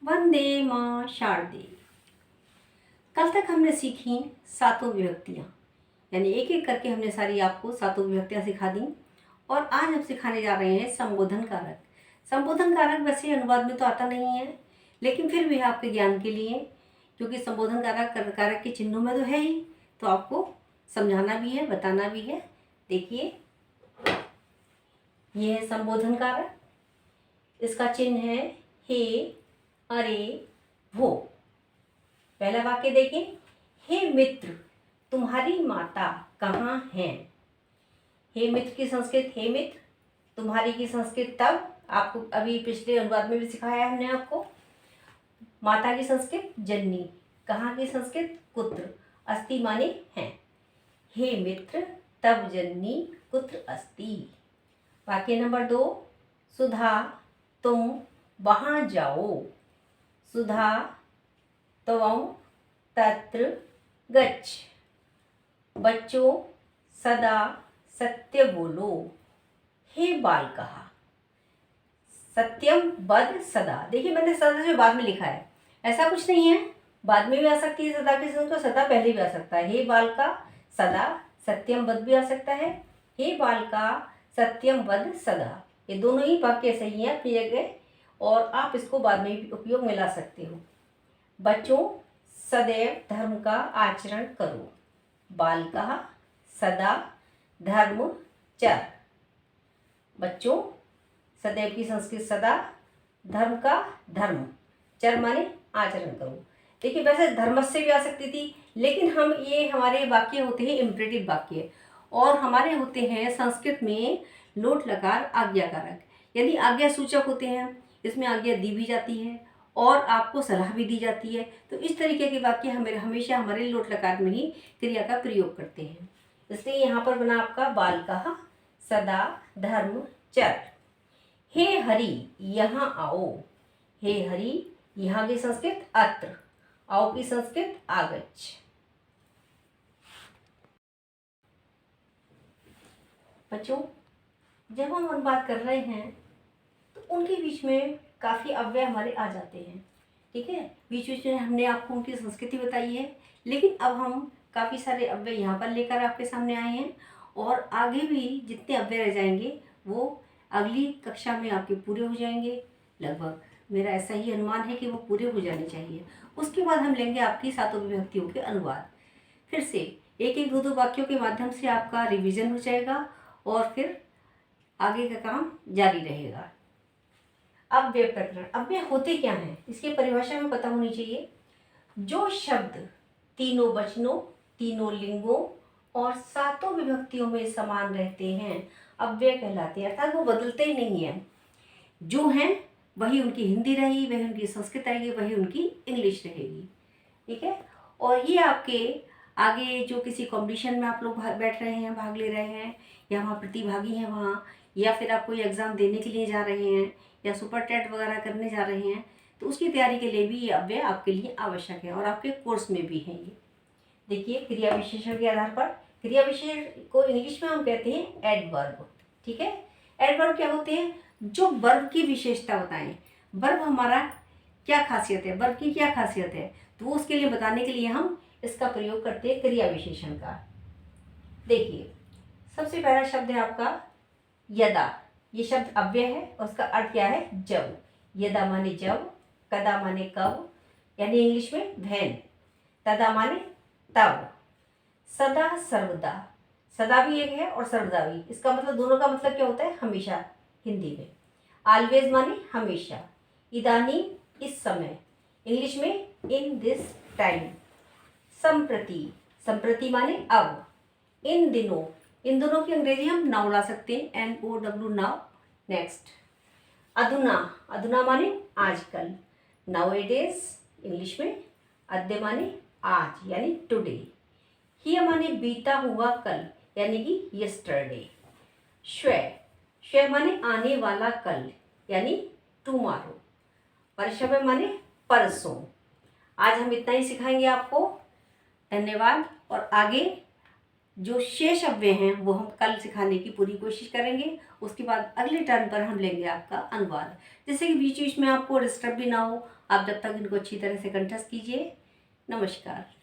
वंदे मां शारदे। कल तक हमने सीखी सातों विभक्तियाँ, यानी एक एक करके हमने सारी आपको सातों विभक्तियाँ सिखा दी। और आज हम सिखाने जा रहे हैं संबोधन कारक। संबोधन कारक वैसे अनुवाद में तो आता नहीं है, लेकिन फिर भी आपके ज्ञान के लिए, क्योंकि संबोधन कारक कारक के चिन्हों में तो है ही, तो आपको समझाना भी है, बताना भी है। देखिए, ये है संबोधन कारक। इसका चिन्ह है हे, अरे, वो। पहला वाक्य देखें, हे मित्र तुम्हारी माता कहाँ है। हे मित्र की संस्कृत हे मित्र, तुम्हारी की संस्कृत तब। आपको अभी पिछले अनुवाद में भी सिखाया हमने आपको। माता की संस्कृत जननी, कहाँ की संस्कृत कुत्र, अस्ति माने है। हे मित्र तब जननी कुत्र अस्ति। वाक्य नंबर 2, सुधा तुम वहाँ जाओ। सुधा त्वं तत्र गच्छ। बच्चों सदा सत्य बोलो। हे बालकः सत्यम वद सदा। देखिए, मैंने सदा जो बाद में लिखा है, ऐसा कुछ नहीं है, बाद में भी आ सकती है सदा की जगह, तो सदा पहले भी आ सकता है। हे बालका सदा, सत्यम वद भी आ सकता है। हे बालका सत्यम वद सदा, ये दोनों ही वाक्य सही हैं अपनी जगह, और आप इसको बाद में भी उपयोग में ला सकते हो। बच्चों सदैव धर्म का आचरण करो। बालकः सदा धर्म चर। बच्चों सदैव की संस्कृत सदा, धर्म का धर्म, चर माने आचरण करो। देखिए, वैसे धर्मस्य भी आ सकती थी, लेकिन हम ये हमारे वाक्य होते हैं इम्परेटिव वाक्य, और हमारे होते हैं संस्कृत में लोट लकार आज्ञाकारक, यानी आज्ञा सूचक होते हैं। इसमें आज्ञा दी भी जाती है और आपको सलाह भी दी जाती है। तो इस तरीके के वाक्य हमेशा हमारे लोट लकार में ही क्रिया का प्रयोग करते हैं। इसलिए यहाँ पर बना आपका बालकः सदा धर्म चर। हे हरि यहाँ आओ। हे हरि यहाँ की संस्कृत अत्र, आओ की संस्कृत आगच्छ। बच्चों, जब हम अनुवाद कर रहे हैं तो उनके बीच में काफ़ी अव्यय हमारे आ जाते हैं, ठीक है। बीच बीच में हमने आपको उनकी संस्कृति बताई है, लेकिन अब हम काफ़ी सारे अव्यय यहाँ पर लेकर आपके सामने आए हैं, और आगे भी जितने अव्यय रह जाएंगे वो अगली कक्षा में आपके पूरे हो जाएंगे। लगभग मेरा ऐसा ही अनुमान है कि वो पूरे हो जाने चाहिए। उसके बाद हम लेंगे आपकी सातों विभक्तियों के अनुवाद। फिर से एक एक दो दो वाक्यों के माध्यम से आपका रिवीजन हो जाएगा, और फिर आगे का काम जारी रहेगा। अव्यय प्रकरण, अव्यय होते क्या हैं, इसकी परिभाषा में पता होनी चाहिए। जो शब्द तीनों वचनों, तीनों लिंगों और सातों विभक्तियों में समान रहते हैं अव्यय कहलाते हैं, अर्थात वो बदलते ही नहीं है। जो हैं वही उनकी हिंदी रहेगी, वही उनकी संस्कृत रहेगी, वही उनकी इंग्लिश रहेगी, ठीक है। और ये आपके आगे जो किसी कॉम्पिटिशन में आप लोग बैठ रहे हैं, भाग ले रहे हैं, या वहाँ प्रतिभागी हैं वहाँ, या फिर आप कोई एग्ज़ाम देने के लिए जा रहे हैं, या सुपर टेट वगैरह करने जा रहे हैं, तो उसकी तैयारी के लिए भी ये अव्यय आपके लिए आवश्यक है, और आपके कोर्स में भी है ये। देखिए, क्रिया विशेषण के आधार पर, क्रिया विशेषण को इंग्लिश में हम कहते हैं एडवर्ब, ठीक है। एडवर्ब क्या होते हैं, जो वर्ब की विशेषता बताएं। वर्ब हमारा क्या खासियत है, वर्ब की क्या खासियत है, तो वो उसके लिए बताने के लिए हम इसका प्रयोग करते हैं क्रिया विशेषण का। देखिए, सबसे पहला शब्द है आपका यदा। ये शब्द अव्यय है और उसका अर्थ क्या है, जब। यदा माने जब, कदा माने कब, यानी इंग्लिश में व्हेन, तदा माने तब। सदा सर्वदा, सदा भी एक है और सर्वदा भी, इसका मतलब दोनों का मतलब क्या होता है, हमेशा हिंदी में। ऑलवेज माने हमेशा। इदानीम इस समय, इंग्लिश में इन दिस टाइम। संप्रति, संप्रति माने अब। इन दिनों, इन दोनों की अंग्रेजी हम नाउ ला सकते हैं, NOW नाउ। नेक्स्ट, अधुना, अधुना माने आजकल। नाउएडेज इंग्लिश में, अद्य माने आज यानी टुडे। ह्य माने बीता हुआ कल यानी कि यस्टरडे। श्वः, श्वः माने आने वाला कल यानी टुमारो। परशव माने परसों। आज हम इतना ही सिखाएंगे आपको। धन्यवाद, और आगे जो शेष अव्यय हैं वो हम कल सिखाने की पूरी कोशिश करेंगे। उसके बाद अगले टर्न पर हम लेंगे आपका अनुवाद, जिससे कि बीच बीच में आपको डिस्टर्ब भी ना हो। आप जब तक इनको अच्छी तरह से कंठस्थ कीजिए। नमस्कार।